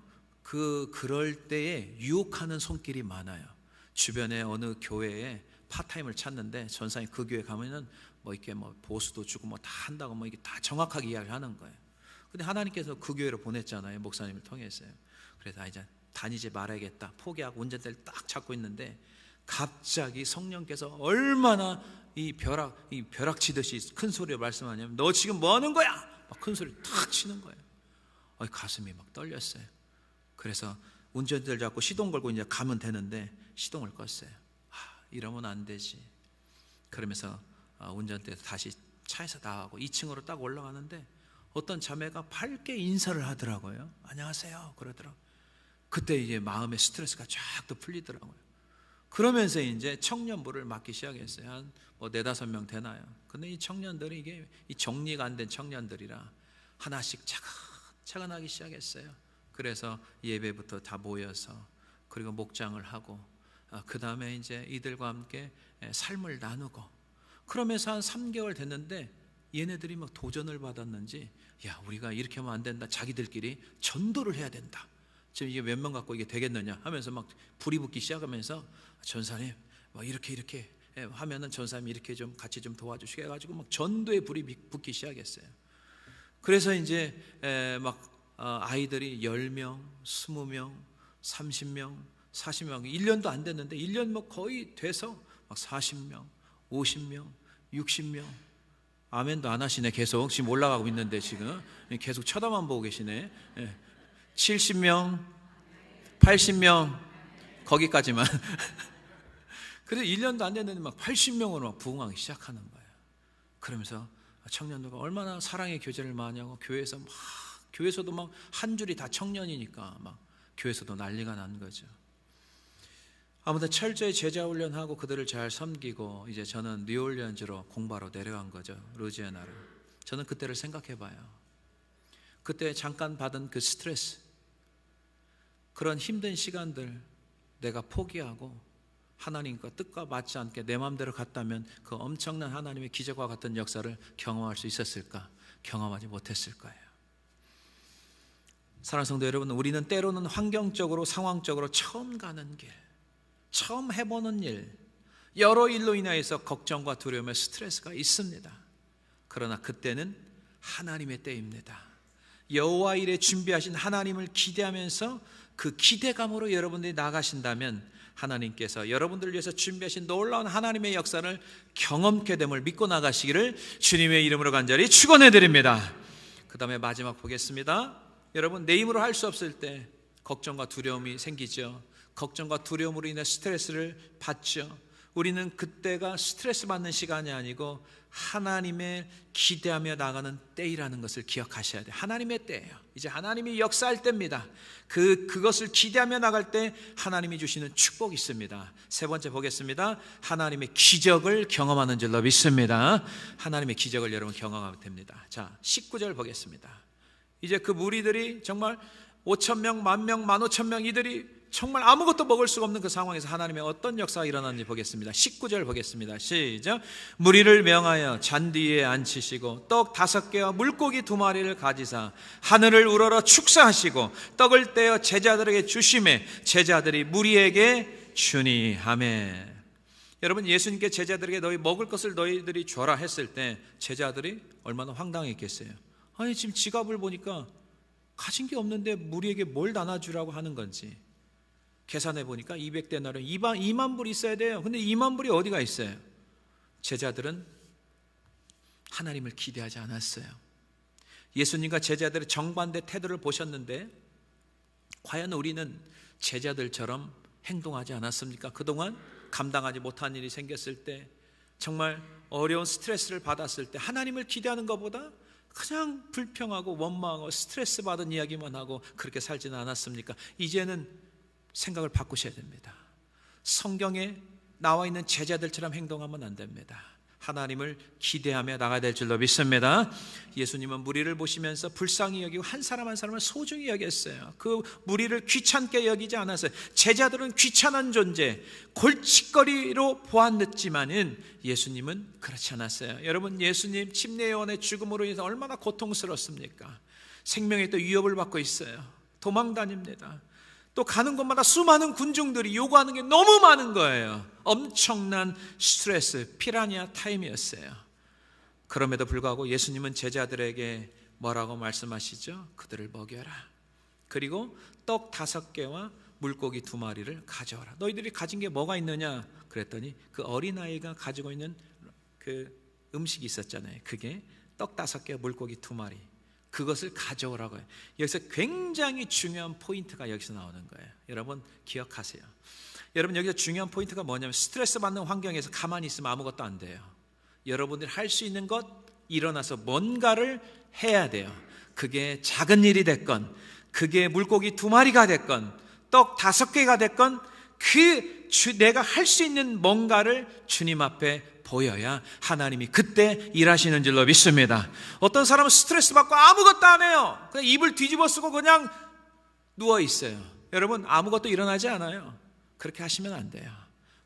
그럴 때에 유혹하는 손길이 많아요. 주변에 어느 교회에 파타임을 찾는데 전사님 그 교회 가면은 뭐 이렇게 뭐 보수도 주고 뭐 다 한다고 뭐 이게 다 정확하게 이야기를 하는 거예요. 근데 하나님께서 그 교회로 보냈잖아요. 목사님을 통해서요. 그래서 이제 다니지 말아야겠다 포기하고 운전대를 딱 잡고 있는데 갑자기 성령께서 얼마나 이 벼락 치듯이 큰 소리로 말씀하냐면 너 지금 뭐 하는 거야? 막 큰 소리 탁 치는 거예요. 가슴이 막 떨렸어요. 그래서 운전대를 잡고 시동 걸고 이제 가면 되는데 시동을 껐어요. 이러면 안 되지. 그러면서 운전대에서 다시 차에서 나가고 2층으로 딱 올라가는데 어떤 자매가 밝게 인사를 하더라고요. 안녕하세요 그러더라고요. 그때 이제 마음의 스트레스가 쫙 또 풀리더라고요. 그러면서 이제 청년부를 맡기 시작했어요. 한 뭐 4-5명 되나요? 근데 이 청년들이 이게 이 정리가 안 된 청년들이라 하나씩 차근차근하기 시작했어요. 그래서 예배부터 다 모여서 그리고 목장을 하고 그 다음에 이제 이들과 함께 삶을 나누고 그러면서 한 3개월 됐는데 얘네들이 막 도전을 받았는지 야 우리가 이렇게 하면 안 된다. 자기들끼리 전도를 해야 된다. 지금 이게 몇 명 갖고 이게 되겠느냐 하면서 막 불이 붙기 시작하면서 전사님 막 이렇게 하면은 전사님이 이렇게 좀 같이 좀 도와주시게 해가지고 막 전도에 불이 붙기 시작했어요. 그래서 이제 막 아이들이 10명, 20명, 30명, 40명 1년도 안 됐는데 1년 뭐 거의 돼서 막 40명, 50명, 60명 아멘도 안 하시네. 계속 지금 올라가고 있는데 지금 계속 쳐다만 보고 계시네. 70명, 80명 거기까지만. 그래서 1년도 안 됐는데 막 80명으로 막 부흥하기 시작하는 거예요. 그러면서 청년들과 얼마나 사랑의 교제를 많이 하고 교회에서도 막 한 줄이 다 청년이니까 막 교회에서도 난리가 난 거죠. 아무튼 철저히 제자 훈련하고 그들을 잘 섬기고 이제 저는 뉴올리언즈로 공부하러 내려간 거죠. 루지애나로. 저는 그때를 생각해 봐요. 그때 잠깐 받은 그 스트레스, 그런 힘든 시간들 내가 포기하고 하나님과 뜻과 맞지 않게 내 마음대로 갔다면 그 엄청난 하나님의 기적과 같은 역사를 경험할 수 있었을까? 경험하지 못했을 거예요. 사랑하는 성도 여러분, 우리는 때로는 환경적으로 상황적으로 처음 가는 길, 처음 해보는 일, 여러 일로 인하여서 걱정과 두려움의 스트레스가 있습니다. 그러나 그때는 하나님의 때입니다. 여호와 일에 준비하신 하나님을 기대하면서 그 기대감으로 여러분들이 나가신다면 하나님께서 여러분들을 위해서 준비하신 놀라운 하나님의 역사를 경험케 됨을 믿고 나가시기를 주님의 이름으로 간절히 축원해 드립니다. 그 다음에 마지막 보겠습니다. 여러분, 내 힘으로 할 수 없을 때 걱정과 두려움이 생기죠. 걱정과 두려움으로 인해 스트레스를 받죠. 우리는 그때가 스트레스 받는 시간이 아니고 하나님의 기대하며 나가는 때이라는 것을 기억하셔야 돼요. 하나님의 때예요. 이제 하나님이 역사할 때입니다. 그것을 기대하며 나갈 때 하나님이 주시는 축복이 있습니다. 세 번째 보겠습니다. 하나님의 기적을 경험하는 줄로 믿습니다. 하나님의 기적을 여러분 경험하면 됩니다. 자, 19절 보겠습니다. 이제 그 무리들이 정말 5,000명, 10,000명, 15,000명 이들이 정말 아무것도 먹을 수가 없는 그 상황에서 하나님의 어떤 역사가 일어났는지 보겠습니다. 19절 보겠습니다. 시작. 무리를 명하여 잔디에 앉히시고 떡 5개와 물고기 2마리를 가지사 하늘을 우러러 축사하시고 떡을 떼어 제자들에게 주심에 제자들이 무리에게 주니. 아멘. 여러분, 예수님께 제자들에게 너희 먹을 것을 너희들이 줘라 했을 때 제자들이 얼마나 황당했겠어요. 아니 지금 지갑을 보니까 가진 게 없는데 무리에게 뭘 나눠주라고 하는 건지 계산해 보니까 200데나리온 2만 불이 있어야 돼요. 근데 2만 불이 어디가 있어요? 제자들은 하나님을 기대하지 않았어요. 예수님과 제자들의 정반대 태도를 보셨는데 과연 우리는 제자들처럼 행동하지 않았습니까? 그동안 감당하지 못한 일이 생겼을 때, 정말 어려운 스트레스를 받았을 때 하나님을 기대하는 것보다 그냥 불평하고 원망하고 스트레스 받은 이야기만 하고 그렇게 살지는 않았습니까? 이제는 생각을 바꾸셔야 됩니다. 성경에 나와 있는 제자들처럼 행동하면 안 됩니다. 하나님을 기대하며 나가야 될 줄로 믿습니다. 예수님은 무리를 보시면서 불쌍히 여기고 한 사람 한 사람을 소중히 여겼어요. 그 무리를 귀찮게 여기지 않았어요. 제자들은 귀찮은 존재, 골칫거리로 보았지만은 예수님은 그렇지 않았어요. 여러분, 예수님 침례요한의 죽음으로 인해서 얼마나 고통스럽습니까? 생명에 또 위협을 받고 있어요. 도망 다닙니다. 또 가는 곳마다 수많은 군중들이 요구하는 게 너무 많은 거예요. 엄청난 스트레스, 피라니아 타임이었어요. 그럼에도 불구하고 예수님은 제자들에게 뭐라고 말씀하시죠? 그들을 먹여라. 그리고 떡 5개와 물고기 2마리를 가져와라. 너희들이 가진 게 뭐가 있느냐? 그랬더니 그 어린아이가 가지고 있는 그 음식이 있었잖아요. 그게 떡 5개와 물고기 2마리. 그것을 가져오라고 해요. 여기서 굉장히 중요한 포인트가 여기서 나오는 거예요. 여러분 기억하세요. 여러분 여기서 중요한 포인트가 뭐냐면, 스트레스 받는 환경에서 가만히 있으면 아무것도 안 돼요. 여러분들이 할 수 있는 것, 일어나서 뭔가를 해야 돼요. 그게 작은 일이 됐건, 그게 물고기 2마리가 됐건, 떡 5개가 됐건, 내가 할 수 있는 뭔가를 주님 앞에 보여야 하나님이 그때 일하시는 줄로 믿습니다. 어떤 사람은 스트레스 받고 아무것도 안 해요. 그냥 입을 뒤집어 쓰고 그냥 누워 있어요. 여러분, 아무것도 일어나지 않아요. 그렇게 하시면 안 돼요.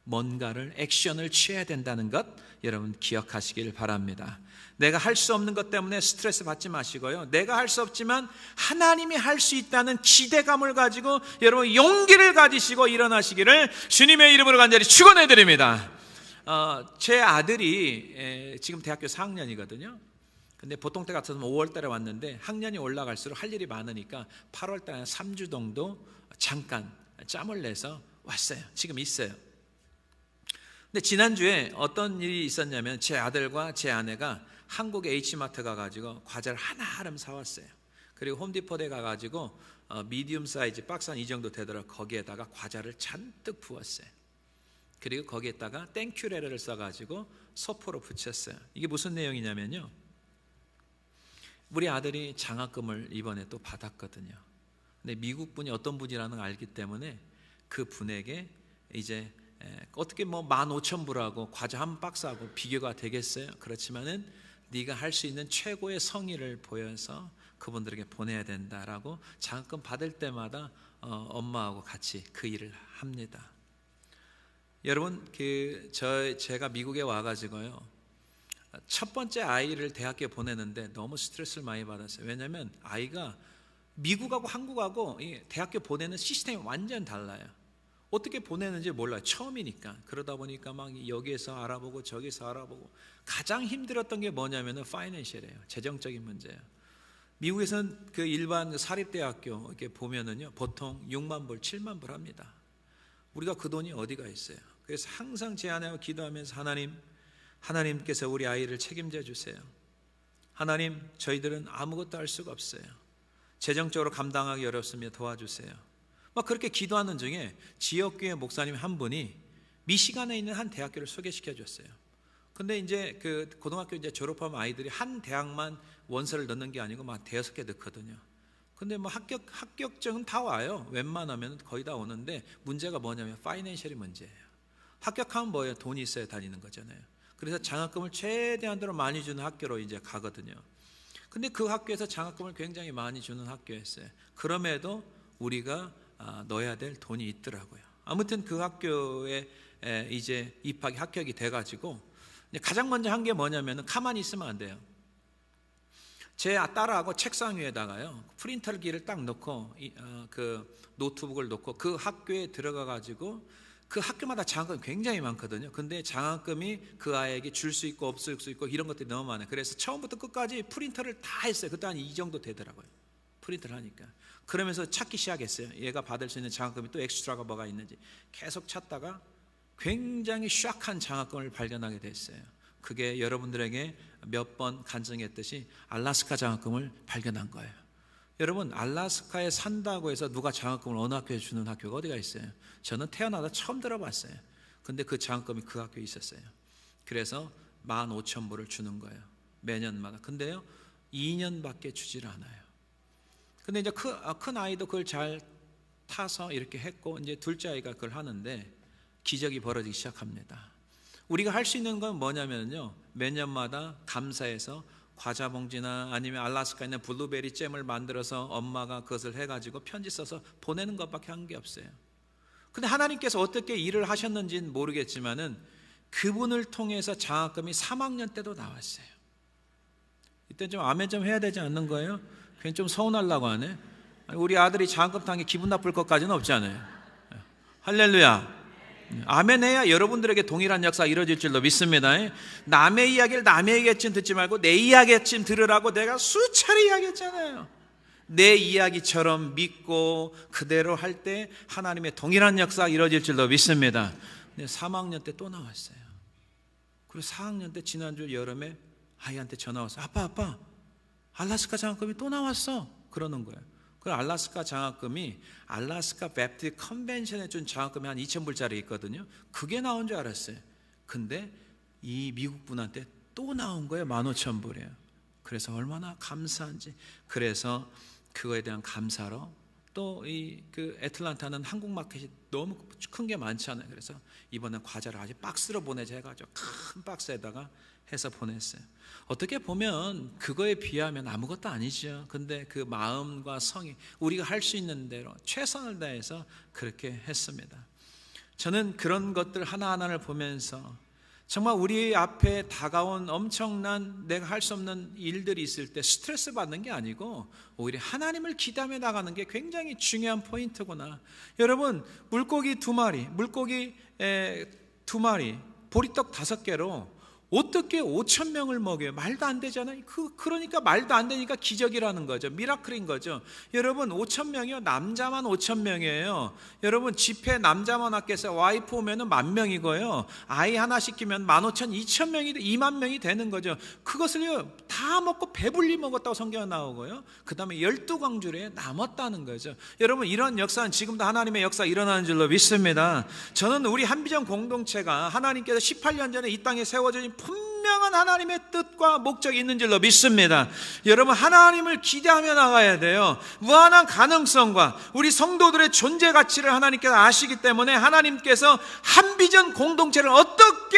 뭔가를, 액션을 취해야 된다는 것 여러분 기억하시길 바랍니다. 내가 할 수 없는 것 때문에 스트레스 받지 마시고요, 내가 할 수 없지만 하나님이 할 수 있다는 기대감을 가지고 여러분 용기를 가지시고 일어나시기를 주님의 이름으로 간절히 축원해 드립니다. 제 아들이 지금 대학교 4학년이거든요. 근데 보통 때 같았으면 5월 달에 왔는데 학년이 올라갈수록 할 일이 많으니까 8월 달에 3주 정도 잠깐 짬을 내서 왔어요. 지금 있어요. 근데 지난주에 어떤 일이 있었냐면, 제 아들과 제 아내가 한국 H마트 가가지고 과자를 하나름 사왔어요. 그리고 홈디포에 가가지고 미디움 사이즈 박스 한 이 정도 되더라고요. 거기에다가 과자를 잔뜩 부었어요. 그리고 거기에다가 땡큐레를 써가지고 소포로 붙였어요. 이게 무슨 내용이냐면요, 우리 아들이 장학금을 이번에 또 받았거든요. 근데 미국 분이 어떤 분이라는 걸 알기 때문에 그 분에게 이제 어떻게 뭐 15,000불하고 과자 한 박스하고 비교가 되겠어요? 그렇지만은 네가 할 수 있는 최고의 성의를 보여서 그분들에게 보내야 된다라고 장학금 받을 때마다 엄마하고 같이 그 일을 합니다. 여러분, 제가 미국에 와가지고요, 첫 번째 아이를 대학교에 보내는데 너무 스트레스를 많이 받았어요. 왜냐하면 아이가 미국하고 한국하고 대학교 보내는 시스템이 완전 달라요. 어떻게 보내는지 몰라요. 처음이니까. 그러다 보니까 막 여기에서 알아보고 저기서 알아보고, 가장 힘들었던 게 뭐냐면 파이낸셜이에요. 재정적인 문제예요. 미국에서는 그 일반 사립대학교 이렇게 보면은요, 보통 6만 불, 7만 불 합니다. 우리가 그 돈이 어디가 있어요? 그래서 항상 제 아내와 기도하면서, 하나님께서 우리 아이를 책임져 주세요. 하나님, 저희들은 아무것도 할 수가 없어요. 재정적으로 감당하기 어렵습니다. 도와주세요. 막 그렇게 기도하는 중에 지역교회 목사님 한 분이 미시간에 있는 한 대학교를 소개시켜 줬어요. 근데 이제 그 고등학교 이제 졸업하면 아이들이 한 대학만 원서를 넣는 게 아니고 막 5개 넣거든요. 근데 뭐 합격증은 다 와요. 웬만하면 거의 다 오는데, 문제가 뭐냐면 파이낸셜이 문제예요. 합격하면 뭐예요? 돈이 있어야 다니는 거잖아요. 그래서 장학금을 최대한으로 많이 주는 학교로 이제 가거든요. 근데 그 학교에서 장학금을 굉장히 많이 주는 학교였어요. 그럼에도 우리가 넣어야 될 돈이 있더라고요. 아무튼 그 학교에 이제 합격이 돼가지고 가장 먼저 한 게 뭐냐면, 가만히 있으면 안 돼요. 제 딸하고 책상 위에다가요, 프린터기를 딱 놓고 그 노트북을 놓고 그 학교에 들어가가지고, 그 학교마다 장학금이 굉장히 많거든요. 근데 장학금이 그 아이에게 줄 수 있고 없을 수 있고 이런 것들이 너무 많아요. 그래서 처음부터 끝까지 프린터를 다 했어요. 그때 한 이 정도 되더라고요. 프린트를 하니까. 그러면서 찾기 시작했어요. 얘가 받을 수 있는 장학금이 또 엑스트라가 뭐가 있는지 계속 찾다가 굉장히 샥한 장학금을 발견하게 됐어요. 그게 여러분들에게 몇 번 간증했듯이 알래스카 장학금을 발견한 거예요. 여러분, 알래스카에 산다고 해서 누가 장학금을 어느 학교에 주는 학교가 어디가 있어요? 저는 태어나다 처음 들어봤어요. 근데 그 장학금이 그 학교에 있었어요. 그래서 15,000불을 주는 거예요, 매년마다. 근데요, 2년밖에 주질 않아요. 근데 이제 큰 아이도 그걸 잘 타서 이렇게 했고, 이제 둘째 아이가 그걸 하는데 기적이 벌어지기 시작합니다. 우리가 할 수 있는 건 뭐냐면요, 매년마다 감사해서 과자 봉지나 아니면 알래스카에 있는 블루베리 잼을 만들어서 엄마가 그것을 해가지고 편지 써서 보내는 것밖에 한 게 없어요. 근데 하나님께서 어떻게 일을 하셨는지는 모르겠지만은 그분을 통해서 장학금이 3학년 때도 나왔어요. 이때 좀 아멘 좀 해야 되지 않는 거예요? 그냥 좀 서운하려고 하네. 우리 아들이 장학금 탄 게 기분 나쁠 것까지는 없잖아요. 할렐루야. 아멘 해야 여러분들에게 동일한 역사가 이루어질 줄로 믿습니다. 남의 이야기를 남의 얘기쯤 듣지 말고 내 이야기쯤 들으라고 내가 수차례 이야기했잖아요. 내 이야기처럼 믿고 그대로 할 때 하나님의 동일한 역사가 이루어질 줄로 믿습니다. 근데 3학년 때 또 나왔어요. 그리고 4학년 때 지난주 여름에 아이한테 전화 와서 아빠 알래스카 장학금이 또 나왔어 그러는 거예요. 그 알래스카 장학금이 알래스카 베프티스트 컨벤션에 준 장학금이 한 2,000불짜리 있거든요. 그게 나온 줄 알았어요. 근데 이 미국 분한테 또 나온 거예요. 15,000불이에요. 그래서 얼마나 감사한지. 그래서 그거에 대한 감사로 또 그 애틀란타는 한국 마켓이 너무 큰 게 많잖아요. 그래서 이번에 과자를 아주 박스로 보내자 해가지고 큰 박스에다가 해서 보냈어요. 어떻게 보면 그거에 비하면 아무것도 아니죠. 근데 그 마음과 성의, 우리가 할 수 있는 대로 최선을 다해서 그렇게 했습니다. 저는 그런 것들 하나하나를 보면서 정말 우리 앞에 다가온 엄청난 내가 할 수 없는 일들이 있을 때 스트레스 받는 게 아니고 오히려 하나님을 기대하며 나가는 게 굉장히 중요한 포인트구나. 여러분, 물고기 2마리, 보리떡 5개로 어떻게 5,000명을 먹여요? 말도 안 되잖아요. 그러니까 말도 안 되니까 기적이라는 거죠. 미라클인 거죠. 여러분, 5,000명이요. 남자만 5,000명이에요. 여러분, 집회 남자만 학교에서 와이프 오면은 10,000명이고요. 아이 하나 시키면 15,000, 2,000명이 20,000명이 되는 거죠. 그것을요 다 먹고 배불리 먹었다고 성경에 나오고요. 그 다음에 12광주리에 남았다는 거죠. 여러분, 이런 역사는 지금도 하나님의 역사가 일어나는 줄로 믿습니다. 저는 우리 한비전 공동체가 하나님께서 18년 전에 이 땅에 세워진 분명한 하나님의 뜻과 목적이 있는 줄로 믿습니다. 여러분, 하나님을 기대하며 나가야 돼요. 무한한 가능성과 우리 성도들의 존재 가치를 하나님께서 아시기 때문에 하나님께서 한비전 공동체를 어떻게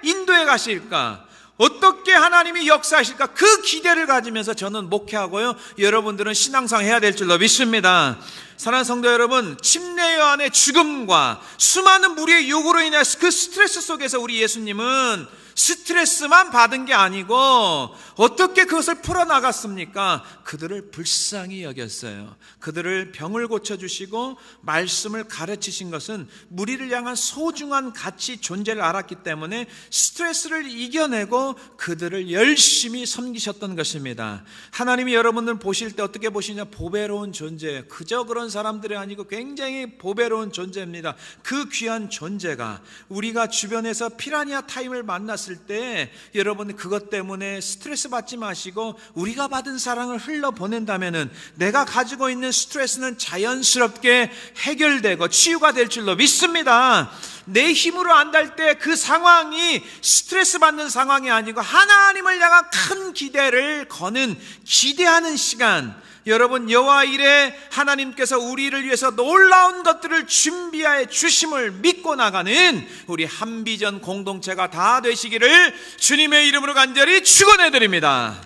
인도해 가실까, 어떻게 하나님이 역사하실까, 그 기대를 가지면서 저는 목회하고요, 여러분들은 신앙상 해야 될 줄로 믿습니다. 사랑하는 성도 여러분, 침례 요한의 죽음과 수많은 무리의 요구로 인해서 그 스트레스 속에서 우리 예수님은 스트레스만 받은 게 아니고 어떻게 그것을 풀어나갔습니까? 그들을 불쌍히 여겼어요. 그들을 병을 고쳐주시고 말씀을 가르치신 것은 무리를 향한 소중한 가치 존재를 알았기 때문에 스트레스를 이겨내고 그들을 열심히 섬기셨던 것입니다. 하나님이 여러분들 보실 때 어떻게 보시냐? 보배로운 존재예요. 그저 그런 사람들이 아니고 굉장히 보배로운 존재입니다. 그 귀한 존재가 우리가 주변에서 피라니아 타임을 만났을 때 여러분, 그것 때문에 스트레스 받지 마시고 우리가 받은 사랑을 흘러보낸다면은 내가 가지고 있는 스트레스는 자연스럽게 해결되고 치유가 될 줄로 믿습니다. 내 힘으로 안 될 때 그 상황이 스트레스 받는 상황이 아니고 하나님을 향한 큰 기대를 거는 기대하는 시간, 여러분, 여호와 일에 하나님께서 우리를 위해서 놀라운 것들을 준비하여 주심을 믿고 나가는 우리 한비전 공동체가 다 되시기를 주님의 이름으로 간절히 축원해 드립니다.